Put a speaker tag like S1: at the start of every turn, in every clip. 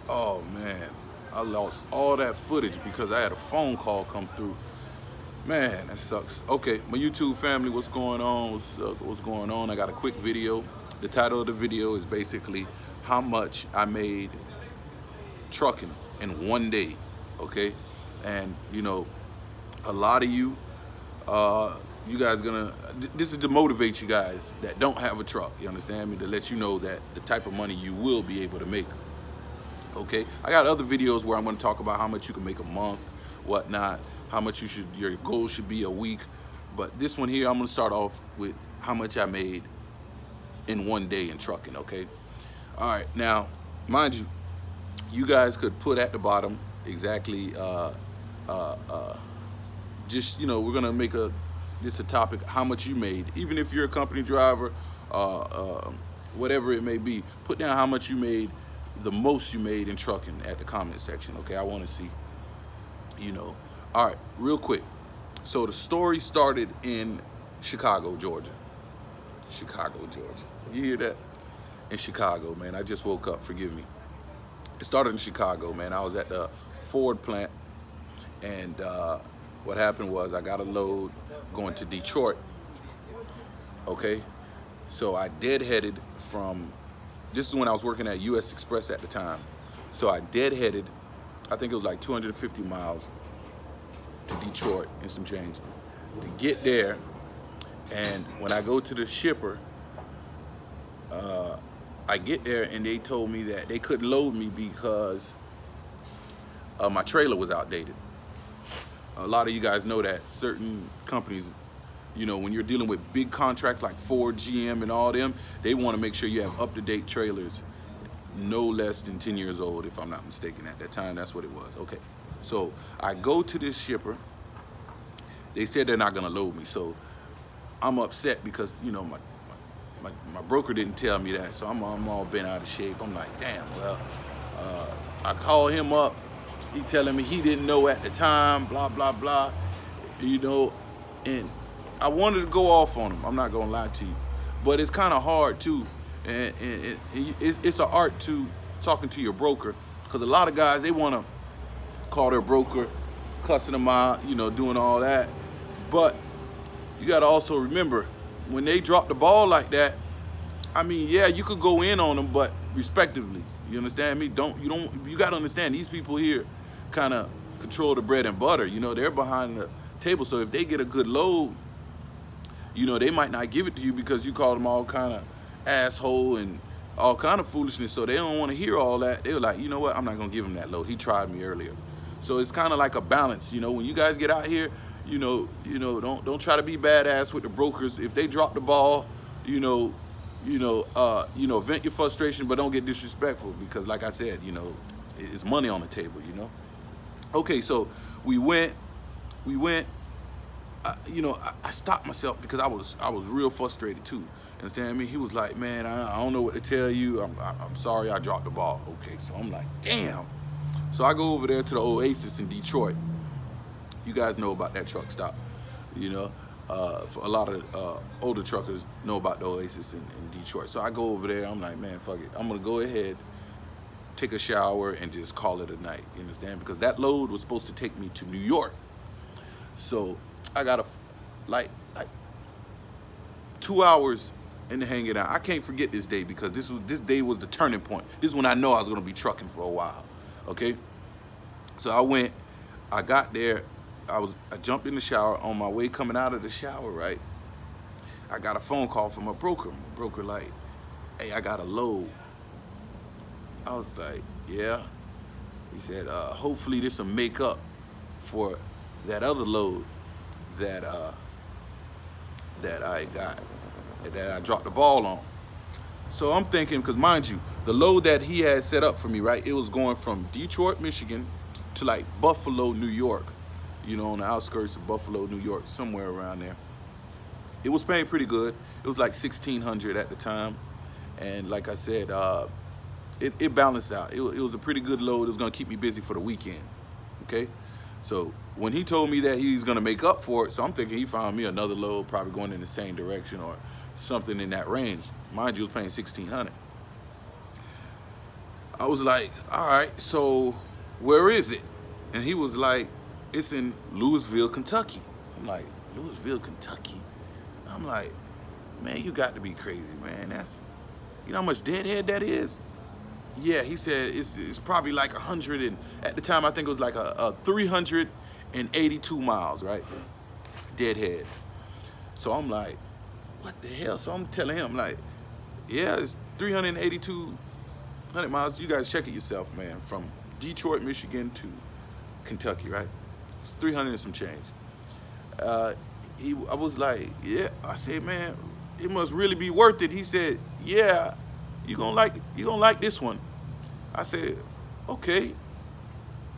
S1: Oh man, I lost all that footage because I had a phone call come through. Man, that sucks. Okay, my YouTube family, what's going on? What's going on? I got a quick video. The title of the video is basically how much I made trucking in one day. Okay, and a lot of you, you guys gonna. This is to motivate you guys that don't have a truck. You understand me? To let you know that the type of money you will be able to make. Okay, I got other videos where I'm going to talk about how much you can make a month, whatnot, how much your goal should be a week. But this one here, I'm going to start off with how much I made in one day in trucking. Okay, all right. Now, mind you, you guys could put at the bottom exactly. Just we're gonna make this a topic how much you made, even if you're a company driver, uh, uh, whatever it may be. Put down how much you made, the most you made in trucking at the comment section. Okay, I want to see. You know, all right, real quick. So the story started in Chicago, Georgia. Chicago, Georgia. You hear that? In Chicago, man. I just woke up. Forgive me. It started in Chicago, man. I was at the Ford plant, and what happened was I got a load going to Detroit. Okay, so I deadheaded from. This is when I was working at U.S. Express at the time. So I deadheaded. I think it was like 250 miles to Detroit and some change to get there. And when I go to the shipper, I get there and they told me that they couldn't load me because my trailer was outdated. A lot of you guys know that certain companies, when you're dealing with big contracts like Ford, GM, and all them, they want to make sure you have up-to-date trailers, no less than 10 years old, if I'm not mistaken. At that time, that's what it was. Okay, so I go to this shipper. They said they're not gonna load me, so I'm upset because my broker didn't tell me that, so I'm all bent out of shape. I'm like, damn. Well, I call him up. He telling me he didn't know at the time. Blah blah blah. You know, and I wanted to go off on him. I'm not gonna lie to you, but it's kind of hard too, and it's an art to talking to your broker because a lot of guys they want to call their broker, cussing them out, doing all that. But you got to also remember when they drop the ball like that. I mean, yeah, you could go in on them, but respectively. You understand me? You got to understand these people here kind of control the bread and butter. They're behind the table. So if they get a good load, they might not give it to you because you called them all kind of asshole and all kind of foolishness. So they don't want to hear all that. They're like, you know what? I'm not going to give him that load. He tried me earlier. So it's kind of like a balance. When you guys get out here, don't try to be badass with the brokers. If they drop the ball, vent your frustration, but don't get disrespectful because, like I said, it's money on the table. Okay, so we went. I stopped myself because I was real frustrated too. Understand me? He was like, man, I don't know what to tell you. I'm sorry I dropped the ball. Okay, so I'm like, damn. So I go over there to the Oasis in Detroit. You guys know about that truck stop. For a lot of older truckers know about the Oasis in Detroit. So I go over there. I'm like, man, fuck it. I'm gonna go ahead, take a shower, and just call it a night. You understand? Because that load was supposed to take me to New York. So I got like 2 hours in the hanging out. I can't forget this day because this day was the turning point. This is when I know I was gonna be trucking for a while. Okay. So I got there. I jumped in the shower. On my way coming out of the shower, right? I got a phone call from a broker. My broker like, hey, I got a load. I was like, yeah. He said, hopefully this will make up for that other load that that I dropped the ball on. So I'm thinking, because mind you, the load that he had set up for me, right? It was going from Detroit, Michigan to like Buffalo, New York, on the outskirts of Buffalo, New York, somewhere around there. It was paying pretty good. It was like 1,600 at the time. And like I said, it balanced out. It was a pretty good load. It was going to keep me busy for the weekend. Okay? So when he told me that he's going to make up for it, so I'm thinking he found me another load, probably going in the same direction or something in that range. Mind you, it was paying 1,600. I was like, all right, so where is it? And he was like, it's in Louisville, Kentucky. I'm like, Louisville, Kentucky? I'm like, man, you got to be crazy, man. That's, you know how much deadhead that is? Yeah, he said it's probably like 100 and at the time I think it was like a 382 miles, right? Deadhead. So I'm like, what the hell? So I'm telling him like, yeah, it's 382 miles. You guys check it yourself, man. From Detroit, Michigan to Kentucky, right? It's 300 and some change. I was like, yeah. I said, man, it must really be worth it. He said, yeah, you gonna like this one. I said, okay.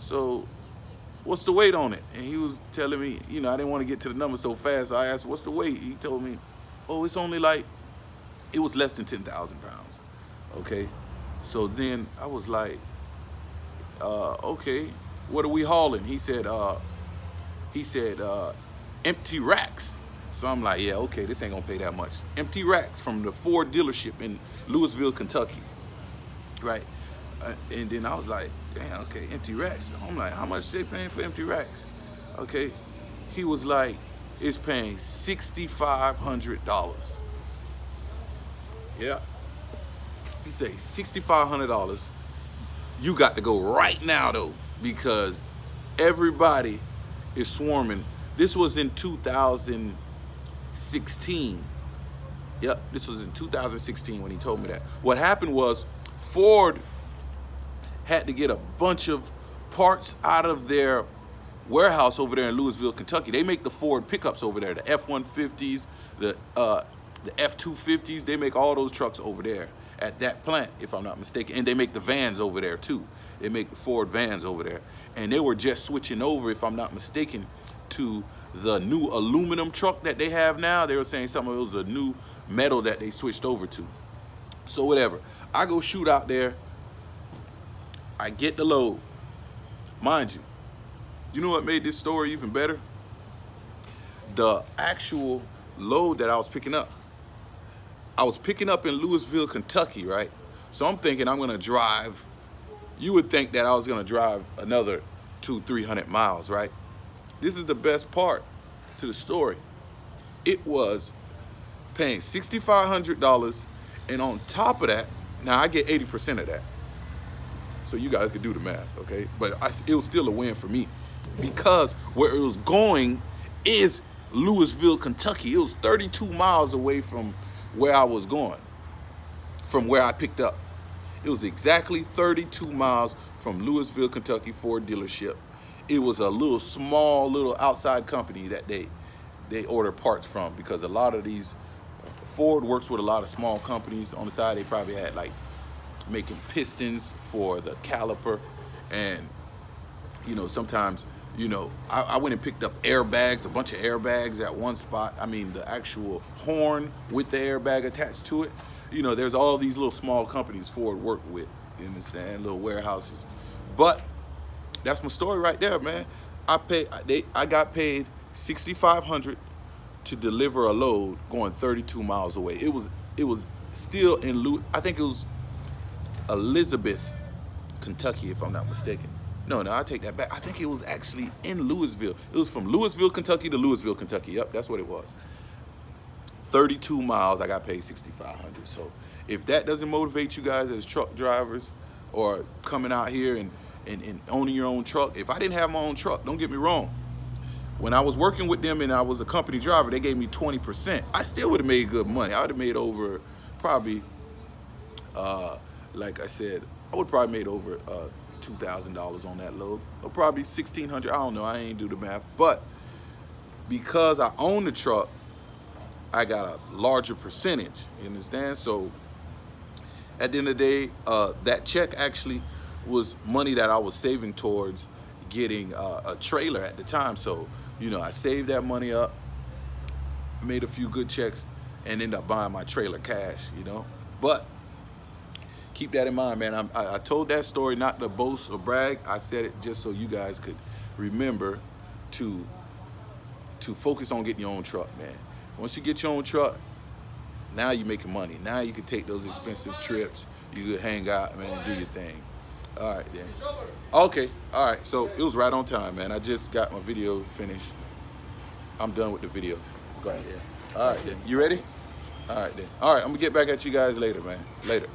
S1: So what's the weight on it? And he was telling me, you know, I didn't want to get to the number so fast. So I asked, what's the weight? He told me, oh, it's only like, it was less than 10,000 pounds. Okay. So then I was like, okay, what are we hauling? He said, empty racks. So I'm like, yeah, okay, this ain't gonna pay that much. Empty racks from the Ford dealership in Louisville, Kentucky, right? And then I was like, damn, okay, empty racks. I'm like, how much they paying for empty racks? Okay, he was like, it's paying $6,500. Yeah, he said $6,500. You got to go right now though, because everybody is swarming. This was in 2016. Yep, this was in 2016 when he told me that. What happened was Ford had to get a bunch of parts out of their warehouse over there in Louisville, Kentucky. They make the Ford pickups over there, the F-150s, the F-250s. They make all those trucks over there at that plant, if I'm not mistaken. And they make the vans over there too. They make the Ford vans over there. And they were just switching over, if I'm not mistaken, to the new aluminum truck that they have now. They were saying some of it was a new metal that they switched over to. So whatever. I go shoot out there. I get the load. Mind you, you know what made this story even better? The actual load that I was picking up. I was picking up in Louisville, Kentucky, right? So I'm thinking I'm gonna drive, you would think that I was gonna drive another 200-300 miles, right? This is the best part to the story. It was paying $6,500, and on top of that, now I get 80% of that. So you guys can do the math, okay? But it was still a win for me because where it was going is Louisville, Kentucky. It was 32 miles away from where I was going, from where I picked up. It was exactly 32 miles from Louisville, Kentucky Ford dealership. It was a little small, little outside company that they order parts from, because a lot of these, Ford works with a lot of small companies on the side. They probably had like making pistons for the caliper, and you know, sometimes, you know, I went and picked up airbags, a bunch of airbags at one spot. I mean, the actual horn with the airbag attached to it. You know, there's all these little small companies Ford worked with, you understand, little warehouses. But that's my story right there, man. I got paid $6,500 to deliver a load going 32 miles away. It was still in I think it was Elizabeth, Kentucky, if I'm not mistaken. No, I take that back. I think it was actually in Louisville. It was from Louisville, Kentucky to Louisville, Kentucky. Yep, that's what it was. 32 miles, I got paid $6,500. So if that doesn't motivate you guys as truck drivers or coming out here and owning your own truck, if I didn't have my own truck, don't get me wrong, when I was working with them and I was a company driver, they gave me 20%. I still would have made good money. I would have made over probably, like I said, I would probably made over $2,000 on that load, or probably $1,600. I don't know. I ain't do the math, but because I own the truck, I got a larger percentage. You understand? So at the end of the day, that check actually was money that I was saving towards getting a trailer at the time. So, you know, I saved that money up, made a few good checks, and ended up buying my trailer cash, you know. But keep that in mind, man. I told that story not to boast or brag. I said it just so you guys could remember to focus on getting your own truck, man. Once you get your own truck, now you're making money. Now you can take those expensive trips. You could hang out, man, and do your thing. All right, then. Okay, all right. So it was right on time, man. I just got my video finished. I'm done with the video. Go ahead. All right, then. You ready? All right, then. All right, I'm gonna get back at you guys later, man. Later.